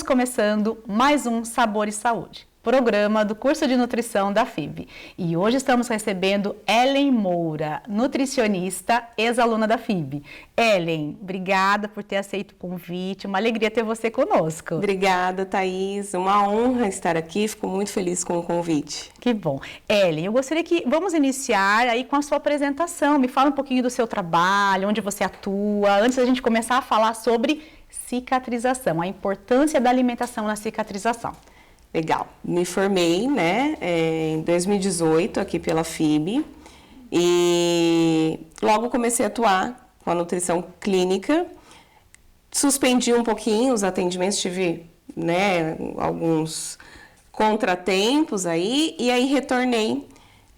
começando mais um Sabor e Saúde, programa do curso de nutrição da FIB. E hoje estamos recebendo Ellen Moura, nutricionista, ex-aluna da FIB. Ellen, obrigada por ter aceito o convite, uma alegria ter você conosco. Obrigada, Thaís, uma honra estar aqui, fico muito feliz com o convite. Que bom. Ellen, eu gostaria que vamos iniciar aí com a sua apresentação, me fala um pouquinho do seu trabalho, onde você atua, antes da gente começar a falar sobre cicatrização, a importância da alimentação na cicatrização. Legal. Me formei, em 2018 aqui pela FIB e logo comecei a atuar com a nutrição clínica. Suspendi um pouquinho os atendimentos, tive, alguns contratempos aí e aí retornei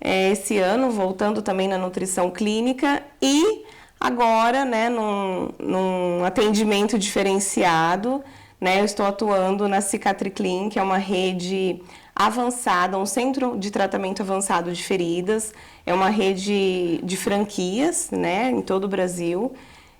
esse ano, voltando também na nutrição clínica e agora, num atendimento diferenciado, eu estou atuando na Cicatriclin, que é uma rede avançada, um centro de tratamento avançado de feridas, é uma rede de franquias, em todo o Brasil,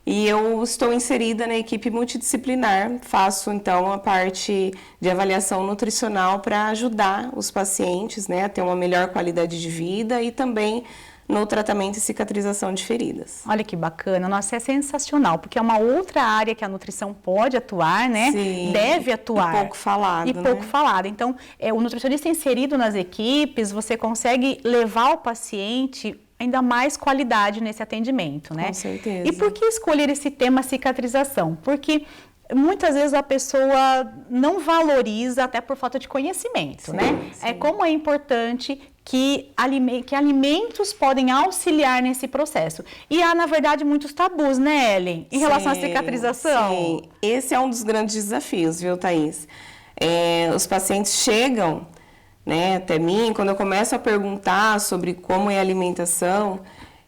e eu estou inserida na equipe multidisciplinar, faço então a parte de avaliação nutricional para ajudar os pacientes, a ter uma melhor qualidade de vida e também no tratamento e cicatrização de feridas. Olha que bacana, nossa, é sensacional, porque é uma outra área que a nutrição pode atuar, Sim, deve atuar. E pouco falado, E pouco falado. Então, o nutricionista inserido nas equipes, você consegue levar o paciente ainda mais qualidade nesse atendimento, Com certeza. E por que escolher esse tema cicatrização? Porque muitas vezes a pessoa não valoriza até por falta de conhecimento, Sim. Como é importante que alimentos podem auxiliar nesse processo. E há, na verdade, muitos tabus, Ellen? Em relação à cicatrização? Sim, esse é um dos grandes desafios, viu, Thaís? Os pacientes chegam, até mim, quando eu começo a perguntar sobre como é a alimentação,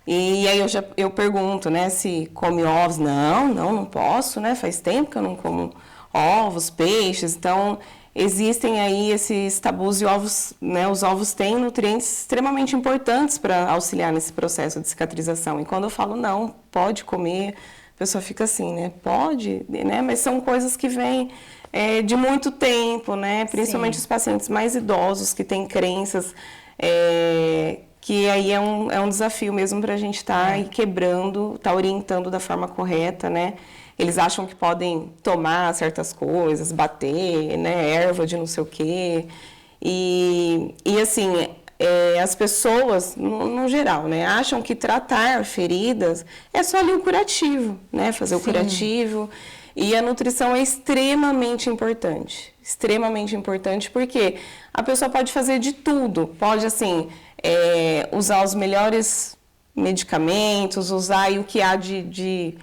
e aí eu pergunto, se come ovos. Não posso, faz tempo que eu não como ovos, peixes, então existem aí esses tabus e ovos, os ovos têm nutrientes extremamente importantes para auxiliar nesse processo de cicatrização. E quando eu falo não, pode comer, a pessoa fica assim, pode, mas são coisas que vêm de muito tempo, principalmente Sim. os pacientes mais idosos que têm crenças que aí é um desafio mesmo para a gente estar quebrando, estar orientando da forma correta, Eles acham que podem tomar certas coisas, bater, erva de não sei o quê. E assim, as pessoas, no geral, acham que tratar feridas é só ali o curativo, fazer o curativo. E a nutrição é extremamente importante porque a pessoa pode fazer de tudo, pode, assim, usar os melhores medicamentos, usar aí o que há de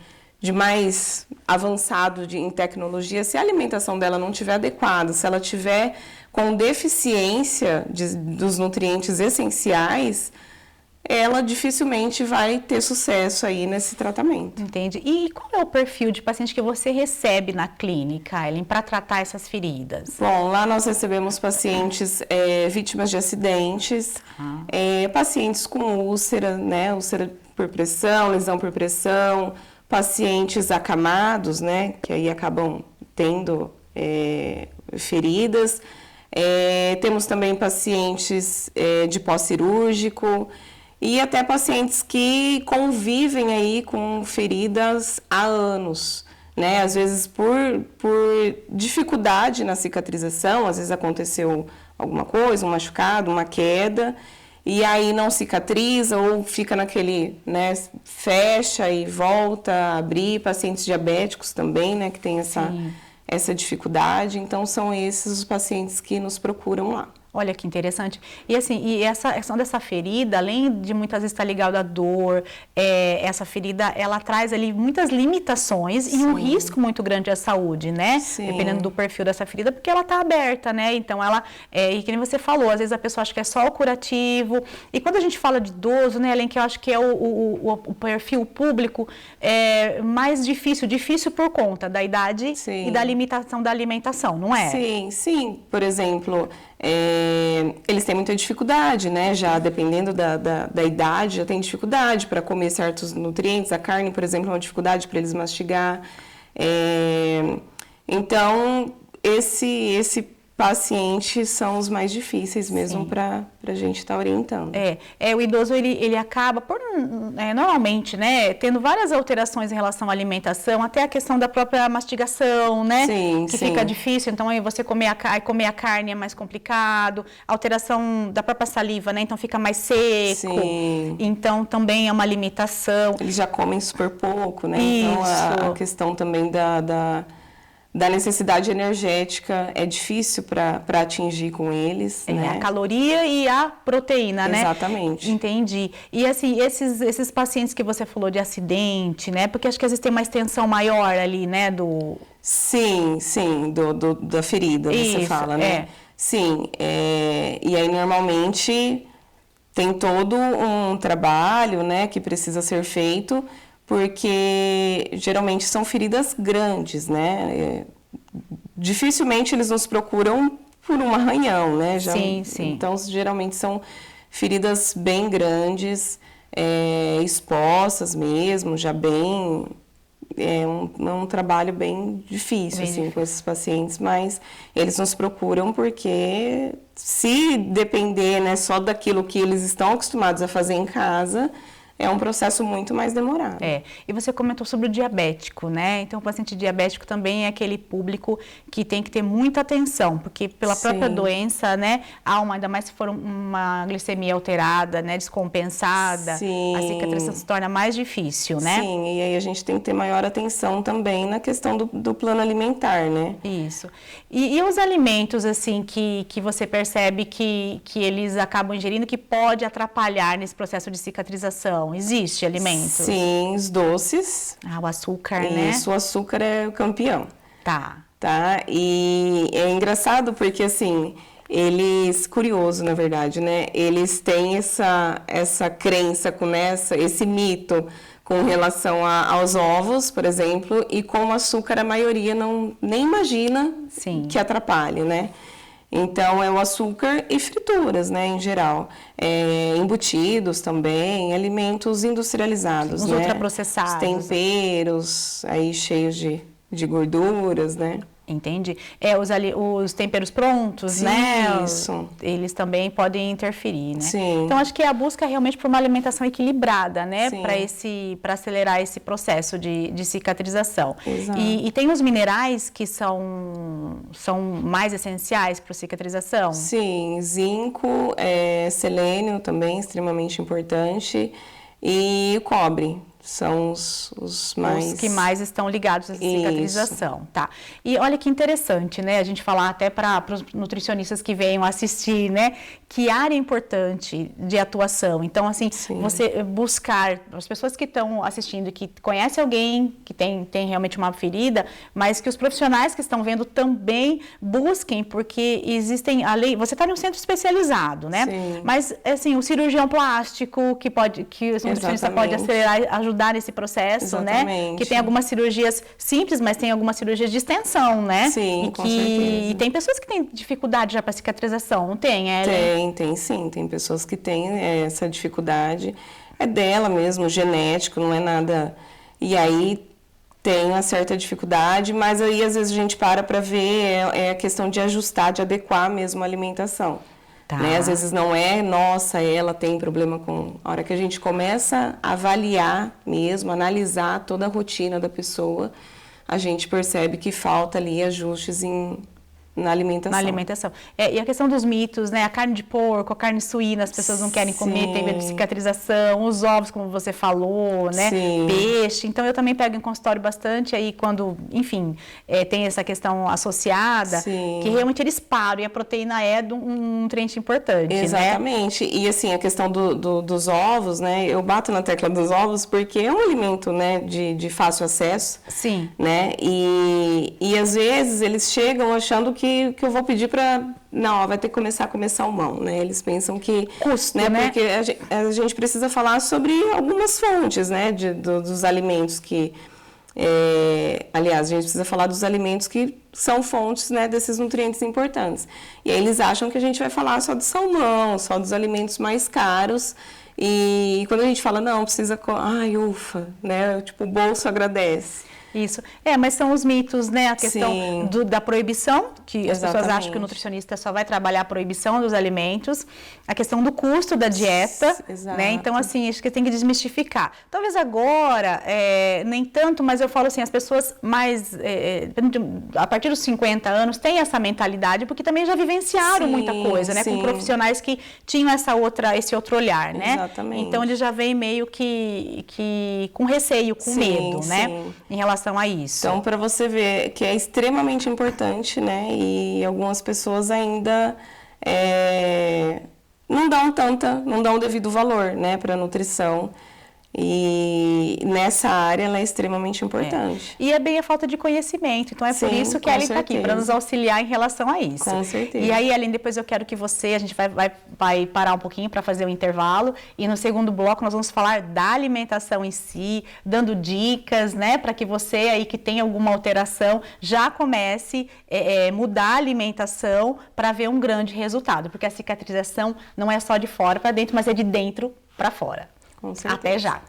mais avançado em tecnologia. Se a alimentação dela não estiver adequada, se ela tiver com deficiência dos nutrientes essenciais, ela dificilmente vai ter sucesso aí nesse tratamento. Entendi. E qual é o perfil de paciente que você recebe na clínica, Ellen, para tratar essas feridas? Bom, lá nós recebemos pacientes vítimas de acidentes, pacientes com úlcera, úlcera por pressão, lesão por pressão, pacientes acamados, que aí acabam tendo feridas. Temos também pacientes de pós-cirúrgico e até pacientes que convivem aí com feridas há anos, Às vezes por dificuldade na cicatrização, às vezes aconteceu alguma coisa, um machucado, uma queda, e aí não cicatriza ou fica naquele, fecha e volta a abrir. Pacientes diabéticos também, que tem essa dificuldade. Então, são esses os pacientes que nos procuram lá. Olha que interessante. E assim, essa questão dessa ferida, além de muitas vezes estar ligada à dor, essa ferida, ela traz ali muitas limitações Sim. e um risco muito grande à saúde, Sim. Dependendo do perfil dessa ferida, porque ela está aberta, Então ela, e que nem você falou, às vezes a pessoa acha que é só o curativo. E quando a gente fala de idoso, Ellen, que eu acho que é o perfil público mais difícil por conta da idade Sim. e da limitação da alimentação, não é? Sim. Por exemplo, eles têm muita dificuldade, Já dependendo da idade, já tem dificuldade para comer certos nutrientes. A carne, por exemplo, é uma dificuldade para eles mastigar. Então, esse paciente são os mais difíceis mesmo para a gente estar orientando. O idoso ele acaba, normalmente, né, tendo várias alterações em relação à alimentação, até a questão da própria mastigação, né? Que fica difícil, então aí você comer a carne é mais complicado, alteração da própria saliva, né? Então fica mais seco. Então também é uma limitação. Eles já comem super pouco, né? Então a questão também da necessidade energética é difícil para atingir com eles, né? A caloria e a proteína, né? Exatamente. Entendi. E assim, esses pacientes que você falou de acidente, né? Porque acho que às vezes tem uma extensão maior ali, né? Sim, da ferida, você fala, né? Sim, e aí normalmente tem todo um trabalho, né, que precisa ser feito, porque geralmente são feridas grandes, né? Dificilmente eles nos procuram por um arranhão, né? Sim. Então, geralmente são feridas bem grandes, expostas mesmo, já bem... É um trabalho bem difícil, assim, com esses pacientes, mas eles nos procuram porque se depender, né, só daquilo que eles estão acostumados a fazer em casa... É um processo muito mais demorado. E você comentou sobre o diabético, né? Então, o paciente diabético também é aquele público que tem que ter muita atenção, porque pela própria doença, né? Ainda mais se for uma glicemia alterada, né? Descompensada, a cicatrização se torna mais difícil, né? Sim, e aí a gente tem que ter maior atenção também na questão do plano alimentar, né? Isso. E os alimentos, assim, que você percebe que eles acabam ingerindo, que pode atrapalhar nesse processo de cicatrização? Existe alimentos? Sim, os doces. O açúcar, né? Isso, o açúcar é o campeão. Tá. E é engraçado porque, assim, curioso, na verdade, né? Eles têm essa crença, esse mito com relação aos ovos, por exemplo, e com o açúcar a maioria nem imagina que atrapalhe, né? Então, é o açúcar e frituras, né, em geral. Embutidos também, alimentos industrializados, os ultraprocessados. Os temperos, aí cheios de gorduras, né? Entendi. Os temperos prontos, né? Isso. Eles também podem interferir, né? Sim. Então, acho que a busca é realmente por uma alimentação equilibrada, né? Para acelerar esse processo de cicatrização. Exato. E tem os minerais que são mais essenciais para a cicatrização? Sim, zinco, selênio também, extremamente importante, e o cobre. São os mais... Os que mais estão ligados à cicatrização, tá? E olha que interessante, né? A gente falar até para os nutricionistas que venham assistir, né? Que área importante de atuação. Então, assim, você buscar... As pessoas que estão assistindo, que conhecem alguém que tem realmente uma ferida, mas que os profissionais que estão vendo também busquem, porque existem... Você está em um centro especializado, né? Sim. Mas, assim, o cirurgião plástico, que o nutricionista pode acelerar, ajudar nesse processo, né? Que tem algumas cirurgias simples, mas tem algumas cirurgias de extensão, né? Sim, com certeza. E tem pessoas que têm dificuldade já para cicatrização, não tem, Ellen? Tem sim. Tem pessoas que têm essa dificuldade. É dela mesmo, genético, não é nada... E aí tem uma certa dificuldade, mas aí às vezes a gente para ver, a questão de ajustar, de adequar mesmo a alimentação. Né? Às vezes não nossa, ela tem problema com... A hora que a gente começa a avaliar mesmo, analisar toda a rotina da pessoa, a gente percebe que falta ali ajustes na alimentação. Na alimentação. E a questão dos mitos, né? A carne de porco, a carne suína, as pessoas não querem comer, tem medo de cicatrização, os ovos, como você falou, né? Peixe. Então, eu também pego em consultório bastante aí quando, enfim, tem essa questão associada, que realmente eles param e a proteína é um nutriente importante, Exatamente. Né? E, assim, a questão dos ovos, né? Eu bato na tecla dos ovos porque é um alimento, né? De fácil acesso. Sim. Né? E às vezes, eles chegam achando que eu vou pedir para... Não, vai ter que começar a comer salmão, né? Eles pensam que... Custo, né? Porque a gente precisa falar sobre algumas fontes, né? Dos alimentos que... aliás, a gente precisa falar dos alimentos que são fontes, né, desses nutrientes importantes. E aí eles acham que a gente vai falar só do salmão, só dos alimentos mais caros. E quando a gente fala, não, precisa... Ai, ufa, né? Tipo, o bolso agradece. Isso. Mas são os mitos, né? A questão da proibição, que as pessoas acham que o nutricionista só vai trabalhar a proibição dos alimentos, a questão do custo da dieta, né? Então, assim, acho que tem que desmistificar. Talvez agora, nem tanto, mas eu falo assim, as pessoas mais, a partir dos 50 anos, têm essa mentalidade, porque também já vivenciaram muita coisa, né? Com profissionais que tinham esse outro olhar, né? Exatamente. Então, eles já vêm meio que com receio, com medo, né? Em relação a isso. Então, para você ver que é extremamente importante, né? E algumas pessoas ainda não dão o devido valor, né, para a nutrição. E nessa área ela é extremamente importante. E é bem a falta de conhecimento. Então, por isso que a Ellen está aqui, para nos auxiliar em relação a isso. Com certeza. E aí, Ellen, depois eu quero que a gente vai parar um pouquinho para fazer o intervalo. E no segundo bloco nós vamos falar da alimentação em si, dando dicas, né, para que você aí que tem alguma alteração já comece a mudar a alimentação para ver um grande resultado. Porque a cicatrização não é só de fora para dentro, mas é de dentro para fora. Com certeza. Até já.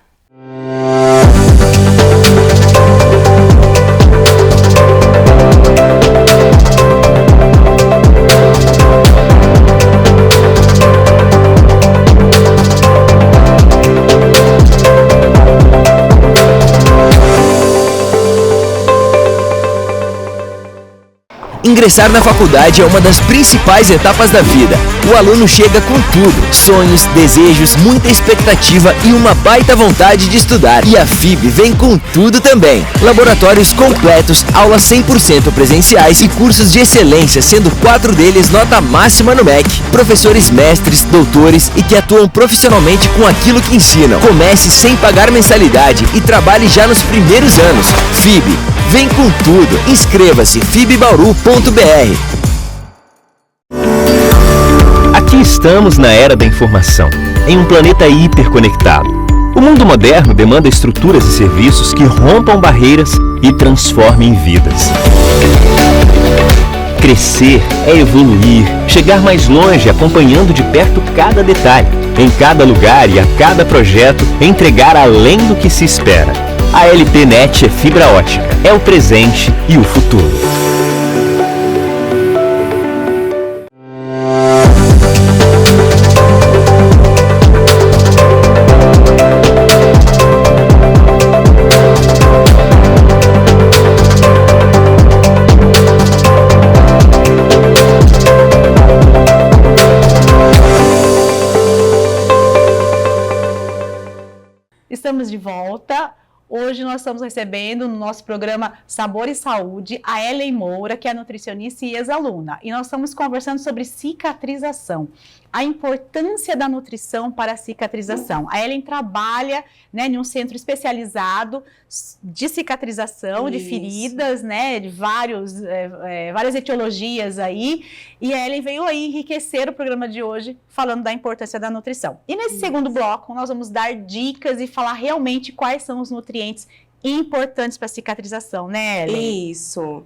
Ingressar na faculdade é uma das principais etapas da vida. O aluno chega com tudo, sonhos, desejos, muita expectativa e uma baita vontade de estudar. E a FIB vem com tudo também. Laboratórios completos, aulas 100% presenciais e cursos de excelência, sendo 4 deles nota máxima no MEC. Professores mestres, doutores e que atuam profissionalmente com aquilo que ensinam. Comece sem pagar mensalidade e trabalhe já nos primeiros anos. FIB, vem com tudo. Inscreva-se fibbauru.br. Aqui estamos na era da informação, em um planeta hiperconectado. O mundo moderno demanda estruturas e serviços que rompam barreiras e transformem vidas. Crescer é evoluir, chegar mais longe acompanhando de perto cada detalhe, em cada lugar e a cada projeto, entregar além do que se espera. A LPNet é fibra ótica, é o presente e o futuro. Estamos de volta. Hoje nós estamos recebendo no nosso programa Sabor e Saúde a Ellen Moura, que é nutricionista e ex-aluna. E nós estamos conversando sobre cicatrização, a importância da nutrição para a cicatrização. A Ellen trabalha, né, em um centro especializado de cicatrização, de feridas, né, de várias etiologias aí. E a Ellen veio aí enriquecer o programa de hoje falando da importância da nutrição. E nesse segundo bloco nós vamos dar dicas e falar realmente quais são os nutrientes importantes para a cicatrização, né, Ellen? Isso.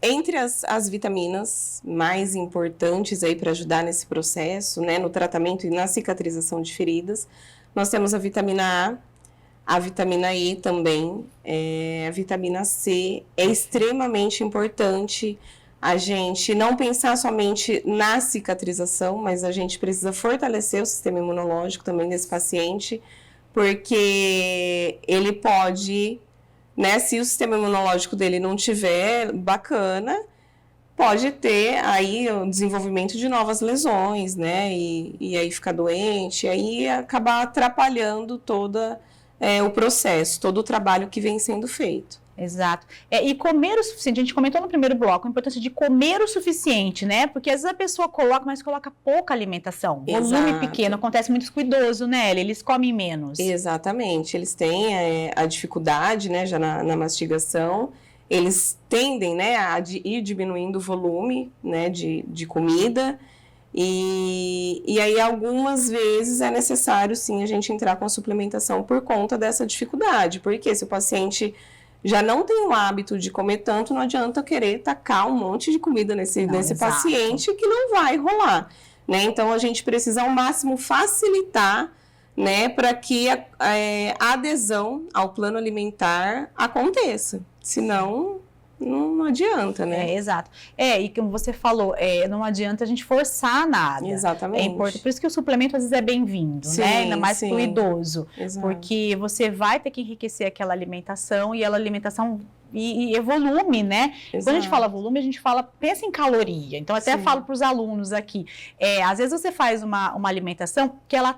Entre as vitaminas mais importantes aí para ajudar nesse processo, né, no tratamento e na cicatrização de feridas, nós temos a vitamina A vitamina E também, a vitamina C. É extremamente importante a gente não pensar somente na cicatrização, mas a gente precisa fortalecer o sistema imunológico também desse paciente, porque ele pode, né, se o sistema imunológico dele não tiver bacana, pode ter aí o desenvolvimento de novas lesões, né, e aí ficar doente, e aí acabar atrapalhando todo o processo, todo o trabalho que vem sendo feito. Exato. E comer o suficiente, a gente comentou no primeiro bloco, a importância de comer o suficiente, né? Porque às vezes a pessoa coloca, mas coloca pouca alimentação. Volume pequeno, acontece muito descuidoso, né, Ellie? Eles comem menos. Exatamente, eles têm a dificuldade, né, já na mastigação, eles tendem, né, a ir diminuindo o volume, né, de comida, e aí algumas vezes é necessário, sim, a gente entrar com a suplementação por conta dessa dificuldade, porque se o paciente já não tem o hábito de comer tanto, não adianta querer tacar um monte de comida nesse paciente que não vai rolar, né? Então, a gente precisa ao máximo facilitar, né, para que a adesão ao plano alimentar aconteça. Senão, não adianta, né? Exato. E como você falou, não adianta a gente forçar nada. Exatamente. É importante. Por isso que o suplemento às vezes é bem-vindo, né? Ainda mais para o idoso. Exato. Porque você vai ter que enriquecer aquela alimentação e ela alimentação e volume, né? Exato. Quando a gente fala volume, a gente pensa em caloria. Então, até falo para os alunos aqui. Às vezes você faz uma alimentação que ela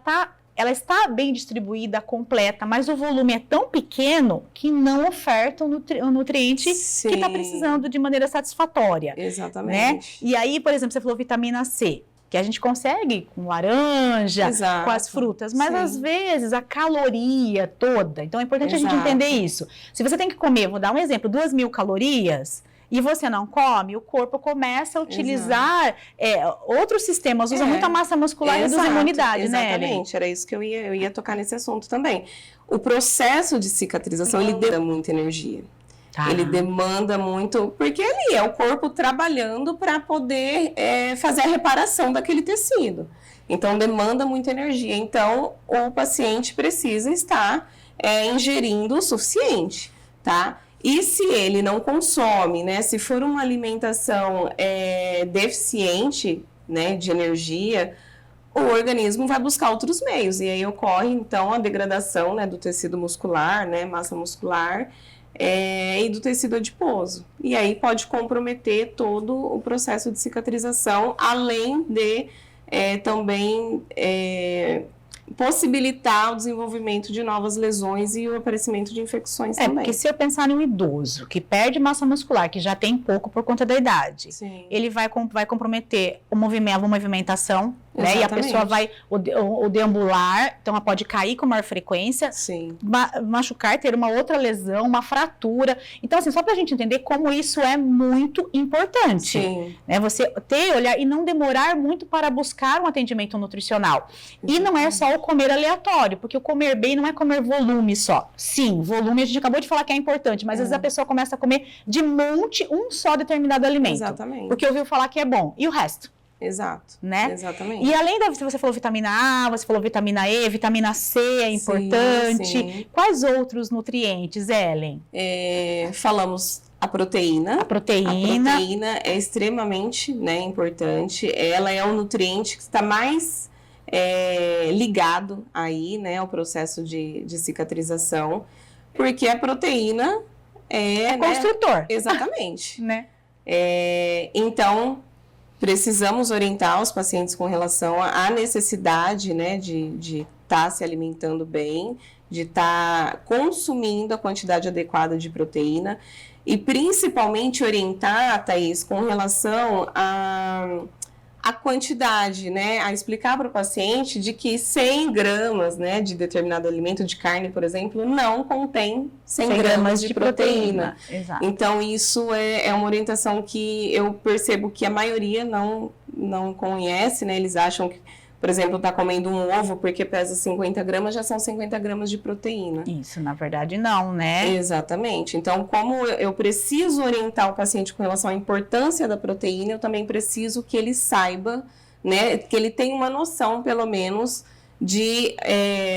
está bem distribuída, completa, mas o volume é tão pequeno que não oferta o nutriente que está precisando de maneira satisfatória. Exatamente. Né? E aí, por exemplo, você falou vitamina C, que a gente consegue com laranja, Exato. com as frutas, mas às vezes a caloria toda. Então é importante a gente entender isso. Se você tem que comer, vou dar um exemplo, 2.000 calorias, e você não come, o corpo começa a utilizar outros sistemas, usa muita massa muscular e reduz a imunidade, né, Ellen? Exatamente, era isso que eu ia tocar nesse assunto também. O processo de cicatrização, ele demanda muita energia. Ele demanda muito, porque ali é o corpo trabalhando para poder fazer a reparação daquele tecido. Então, demanda muita energia. Então, o paciente precisa estar ingerindo o suficiente, tá? E se ele não consome, né? Se for uma alimentação deficiente, né, de energia, o organismo vai buscar outros meios. E aí ocorre, então, a degradação, né, do tecido muscular, né, massa muscular, e do tecido adiposo. E aí pode comprometer todo o processo de cicatrização, além de também possibilitar o desenvolvimento de novas lesões e o aparecimento de infecções também. Porque se eu pensar em um idoso que perde massa muscular, que já tem pouco por conta da idade, ele vai comprometer a movimentação, né? E a pessoa vai o deambular, então ela pode cair com maior frequência, machucar, ter uma outra lesão, uma fratura. Então, assim, só pra gente entender como isso é muito importante. Né? Você olhar e não demorar muito para buscar um atendimento nutricional. E não é só o comer aleatório, porque o comer bem não é comer volume só. Sim, volume a gente acabou de falar que é importante, mas às vezes a pessoa começa a comer de monte um só determinado alimento. Exatamente. Porque ouviu falar que é bom. E o resto? Exato. Né? Exatamente. E além você falou vitamina A, você falou vitamina E, vitamina C é importante. Sim. Quais outros nutrientes, Ellen? Falamos a proteína. A proteína. A proteína é extremamente, né, importante. Ela é o nutriente que está mais ligado aí, né, ao processo de cicatrização, porque a proteína é construtor. Né, exatamente. Né? Então, precisamos orientar os pacientes com relação à necessidade, né, de estar se alimentando bem, de estar consumindo a quantidade adequada de proteína e principalmente orientar, Thaís, com relação a quantidade, né, a explicar para o paciente de que 100 gramas, né, de determinado alimento, de carne, por exemplo, não contém 100 gramas de proteína. Exato. Então, isso é uma orientação que eu percebo que a maioria não conhece, né, eles acham que, por exemplo, está comendo um ovo porque pesa 50 gramas, já são 50 gramas de proteína. Isso, na verdade, não, né? Exatamente. Então, como eu preciso orientar o paciente com relação à importância da proteína, eu também preciso que ele saiba, né, que ele tenha uma noção, pelo menos, de,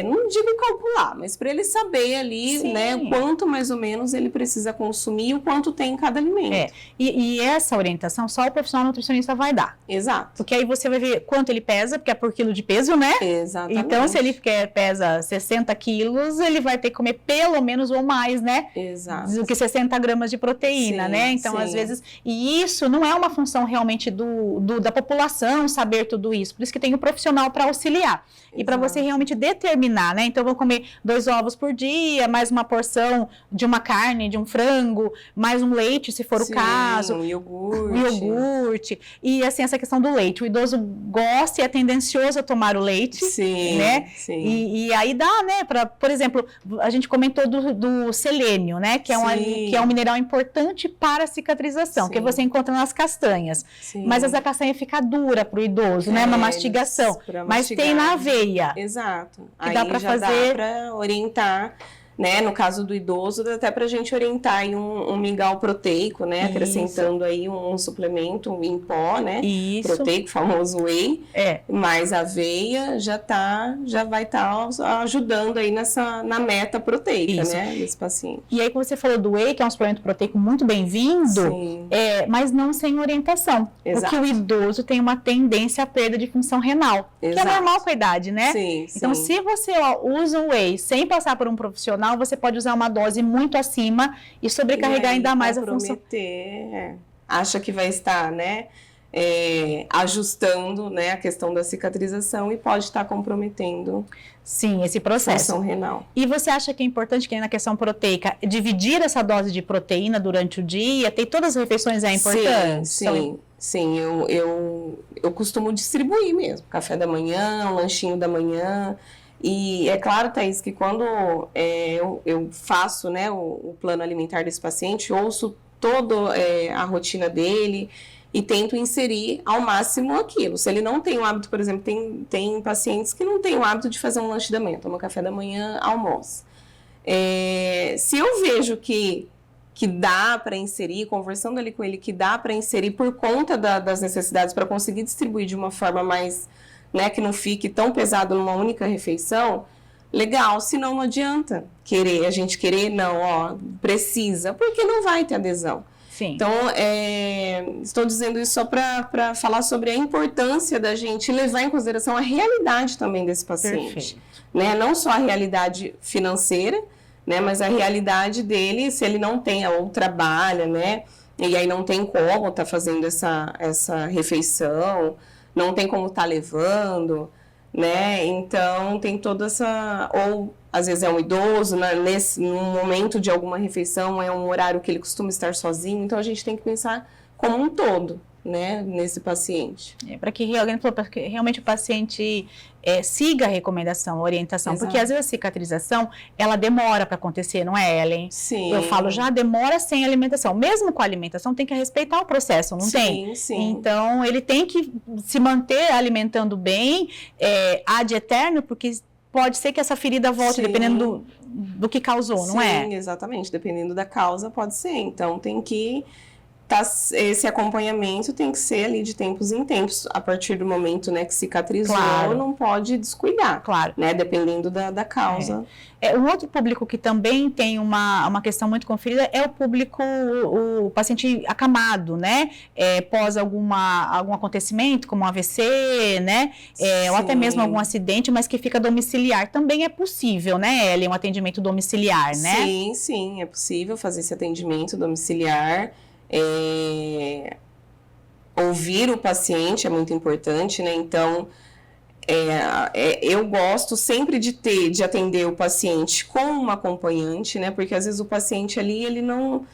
não digo calcular, mas para ele saber ali, né, quanto mais ou menos ele precisa consumir e o quanto tem em cada alimento. E essa orientação só o profissional nutricionista vai dar. Exato. Porque aí você vai ver quanto ele pesa, porque é por quilo de peso, né? Exatamente. Então, se ele pesa 60 quilos, ele vai ter que comer pelo menos ou mais, né? Exato. Do que 60 gramas de proteína, né? Então, às vezes... E isso não é uma função realmente da população saber tudo isso. Por isso que tem o profissional para auxiliar. E para você realmente determinar, né? Então, eu vou comer 2 ovos por dia, mais uma porção de uma carne, de um frango, mais um leite, se for o caso. Um iogurte. Um iogurte. E, assim, essa questão do leite. O idoso gosta e é tendencioso a tomar o leite. Sim, né? Sim. E aí dá, né? Por exemplo, a gente comentou do selênio, né? Que é um mineral importante para a cicatrização, que você encontra nas castanhas. Sim. Mas a castanha fica dura para o idoso, né? Na mastigação. Mas tem na aveia. Exato. Que aí dá pra já fazer... dá para orientar né? No caso do idoso, dá até pra gente orientar aí um mingau proteico, né? Acrescentando aí um suplemento em pó, né? Isso. Proteico, famoso whey. Mais aveia, já vai estar ajudando aí na meta proteica, né? Desse paciente. E aí, como você falou do whey, que é um suplemento proteico muito bem-vindo, mas não sem orientação. Exato. Porque o idoso tem uma tendência à perda de função renal. Exato. Que é normal com a idade, né? Sim, então, se você usa o whey sem passar por um profissional, você pode usar uma dose muito acima e sobrecarregar ainda mais a função. Acha que vai estar, né, ajustando, né, a questão da cicatrização e pode estar comprometendo. Sim, esse processo. Função renal. E você acha que é importante, que na questão proteica, dividir essa dose de proteína durante o dia? Ter todas as refeições é importante? Sim, eu costumo distribuir mesmo. Café da manhã, lanchinho da manhã. E é claro, Thaís, que quando eu faço, né, o plano alimentar desse paciente, ouço toda a rotina dele e tento inserir ao máximo aquilo. Se ele não tem o hábito, por exemplo, tem pacientes que não têm o hábito de fazer um lanche da manhã, toma café da manhã, almoço. Se eu vejo que dá para inserir, conversando ali com ele, que dá para inserir por conta das necessidades, para conseguir distribuir de uma forma mais, né, que não fique tão pesado numa única refeição, legal, senão não adianta a gente querer, não, precisa, porque não vai ter adesão. Sim. Então, estou dizendo isso só para falar sobre a importância da gente levar em consideração a realidade também desse paciente. Né? Não só a realidade financeira, né, mas a realidade dele, se ele não tem ou trabalha, né, e aí não tem como estar fazendo essa refeição, não tem como estar levando, né? Então tem toda essa, ou às vezes é um idoso, né? Num momento de alguma refeição é um horário que ele costuma estar sozinho, então a gente tem que pensar como um todo, né, nesse paciente. Para que realmente o paciente siga a recomendação, a orientação. Exato. Porque às vezes a cicatrização, ela demora para acontecer, não é, Ellen? Sim. Eu falo, já demora sem alimentação. Mesmo com a alimentação, tem que respeitar o processo, não tem? Sim. Então, ele tem que se manter alimentando bem, ad eterno, porque pode ser que essa ferida volte, dependendo do que causou, não é? Sim, exatamente. Dependendo da causa, pode ser. Então, tem que... esse acompanhamento tem que ser ali de tempos em tempos, a partir do momento, né, que cicatrizou, não pode descuidar, né, dependendo da causa. Um outro público que também tem uma questão muito conferida é o público, o paciente acamado, né, pós algum acontecimento, como um AVC, né, ou até mesmo algum acidente, mas que fica domiciliar. Também é possível, né, Ellen, um atendimento domiciliar, né? Sim, é possível fazer esse atendimento domiciliar. Ouvir o paciente é muito importante, né? Então, eu gosto sempre de atender o paciente com um acompanhante, né? Porque às vezes o paciente ali, ele não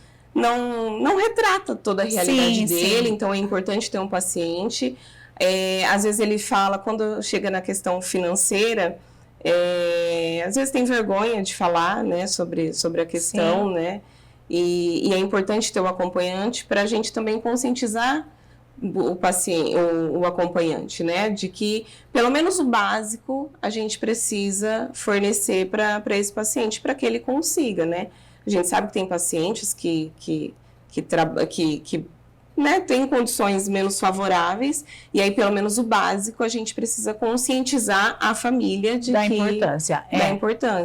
retrata toda a realidade dele, então é importante ter um paciente. Às vezes ele fala, quando chega na questão financeira, às vezes tem vergonha de falar, né, sobre a questão, né? E é importante ter o acompanhante para a gente também conscientizar o paciente, o acompanhante, né? De que pelo menos o básico a gente precisa fornecer para esse paciente, para que ele consiga, né? A gente sabe que tem pacientes que né, tem condições menos favoráveis, e aí pelo menos o básico a gente precisa conscientizar a família da importância.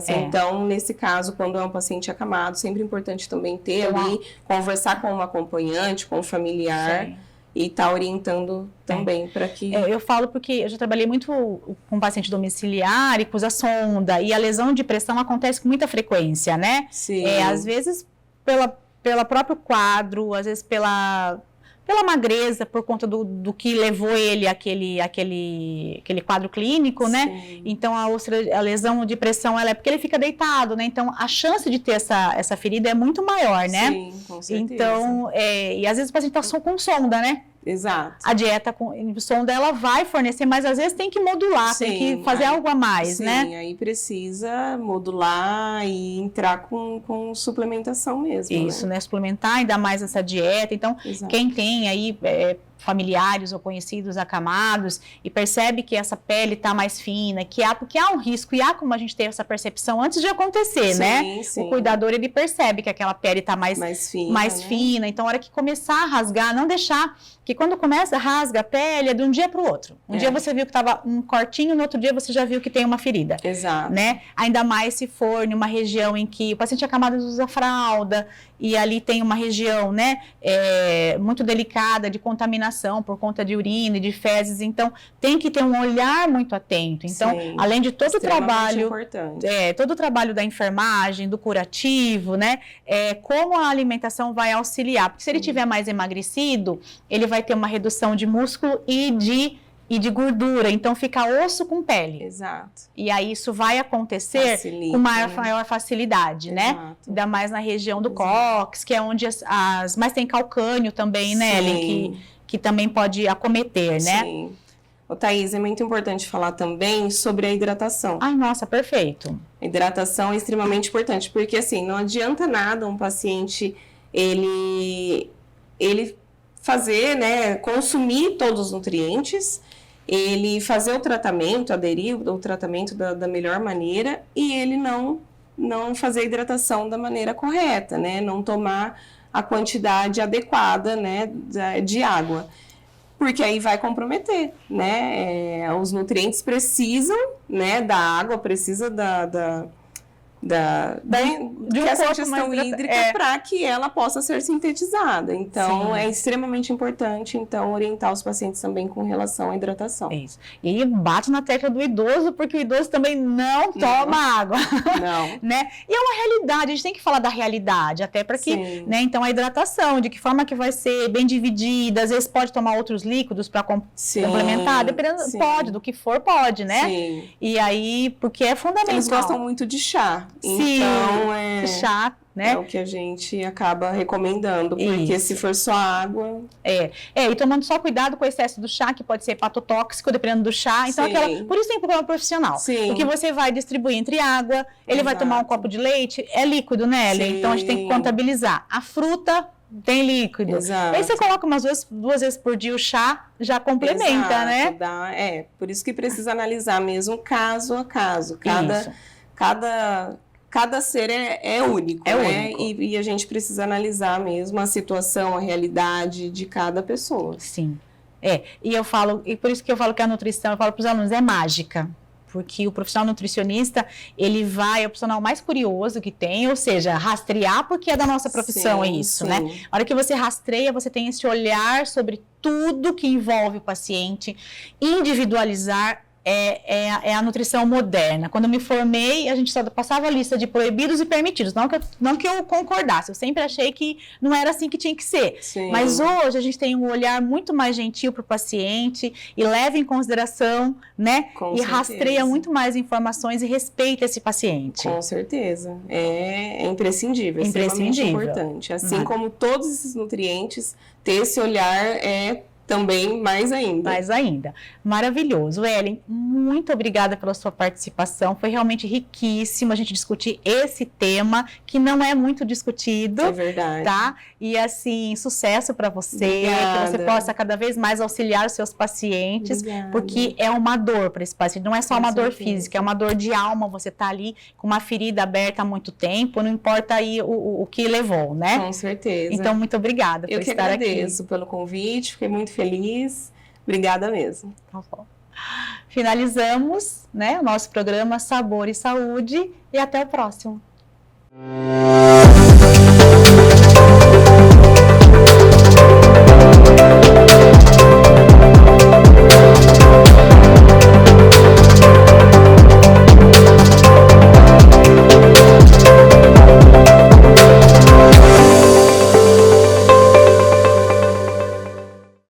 Então, nesse caso, quando é um paciente acamado, sempre é importante também ter ali, conversar com um acompanhante, com um familiar, e estar orientando também para que... eu falo porque eu já trabalhei muito com paciente domiciliar e com usa sonda, e a lesão de pressão acontece com muita frequência, né? Sim. Às vezes pela próprio quadro, às vezes pela magreza, por conta do que levou ele àquele quadro clínico, né? Sim. Então, a lesão de pressão, ela é porque ele fica deitado, né? Então, a chance de ter essa ferida é muito maior, né? Sim, com certeza. Então, e às vezes o paciente está com sonda, né? Exato. A dieta com sonda, ela vai fornecer, mas às vezes tem que modular, tem que fazer algo a mais, né? Sim, aí precisa modular e entrar com suplementação mesmo. Isso, né? Suplementar, ainda mais essa dieta. Então, Exato. quem tem aí familiares ou conhecidos acamados e percebe que essa pele está mais fina, porque há um risco e há como a gente ter essa percepção antes de acontecer, Sim, né? sim. O cuidador, ele percebe que aquela pele está mais fina, né? fina. Então, a hora que começar a rasgar, não deixar, que quando começa a rasga a pele é de um dia para o outro. Um dia você viu que estava um cortinho, no outro dia você já viu que tem uma ferida. Exato. Né? Ainda mais se for em uma região em que o paciente acamado usa fralda e ali tem uma região, né, muito delicada de contaminação por conta de urina e de fezes, então tem que ter um olhar muito atento. Então, Sim, além de todo o trabalho, importante. todo o trabalho da enfermagem, do curativo, né, como a alimentação vai auxiliar, porque se ele tiver mais emagrecido, ele vai ter uma redução de músculo e de gordura, então fica osso com pele. Exato. E aí isso vai acontecer com maior facilidade, né? Exato. Ainda mais na região do cóccix, que é onde mas tem calcânio também, né, Ellen, que também pode acometer, né? Sim. Ô, Thaís, é muito importante falar também sobre a hidratação. Ai, nossa, perfeito. A hidratação é extremamente importante, porque assim, não adianta nada um paciente, ele fazer, né, consumir todos os nutrientes, ele fazer o tratamento, aderir ao tratamento da melhor maneira e ele não fazer a hidratação da maneira correta, né, não tomar a quantidade adequada, né, de água, porque aí vai comprometer, né, os nutrientes precisam, né, da água, precisa de essa gestão hídrica para que ela possa ser sintetizada. Então, é extremamente importante, então, orientar os pacientes também com relação à hidratação. Isso. E bate na tecla do idoso, porque o idoso também não toma água. Não. Né? E é uma realidade, a gente tem que falar da realidade, até para que, né, então a hidratação, de que forma que vai ser bem dividida, às vezes pode tomar outros líquidos para complementar, dependendo, pode, do que for, pode, né? Sim. E aí, porque é fundamental. Eles gostam muito de chá. Sim, então, chá, né? É o que a gente acaba recomendando, porque se for só água... E tomando só cuidado com o excesso do chá, que pode ser hepatotóxico, dependendo do chá. Então, por isso tem problema profissional. Sim. Porque você vai distribuir entre água, ele vai tomar um copo de leite, é líquido, né, Ellen? Então, a gente tem que contabilizar. A fruta tem líquido. Exato. Aí você coloca duas vezes por dia o chá, já complementa, né? Por isso que precisa analisar mesmo caso a caso. Cada ser é único, né? Único. E a gente precisa analisar mesmo a situação, a realidade de cada pessoa. Sim. E por isso que eu falo que a nutrição, eu falo para os alunos, é mágica. Porque o profissional nutricionista, ele é o profissional mais curioso que tem, ou seja, rastrear, porque é da nossa profissão, né? A hora que você rastreia, você tem esse olhar sobre tudo que envolve o paciente, individualizar. É a nutrição moderna. Quando eu me formei, a gente só passava a lista de proibidos e permitidos. Não que eu concordasse, eu sempre achei que não era assim que tinha que ser. Sim. Mas hoje a gente tem um olhar muito mais gentil para o paciente e leva em consideração, né? Com e certeza. Rastreia muito mais informações e respeita esse paciente. Com certeza. É imprescindível, extremamente importante. Assim como todos esses nutrientes, ter esse olhar também mais ainda. Mais ainda. Maravilhoso. Ellen, muito obrigada pela sua participação. Foi realmente riquíssimo a gente discutir esse tema que não é muito discutido. É verdade. Tá? E assim, sucesso para você. Obrigada. Que você possa cada vez mais auxiliar os seus pacientes. Obrigada. Porque é uma dor para esse paciente. Não é só uma dor física, é uma dor de alma. Você tá ali com uma ferida aberta há muito tempo, não importa aí o que levou, né? Com certeza. Então, muito obrigada por estar aqui. Eu que agradeço pelo convite, fiquei muito feliz. Obrigada mesmo. Tá bom. Finalizamos, né, o nosso programa Sabor e Saúde e até o próximo.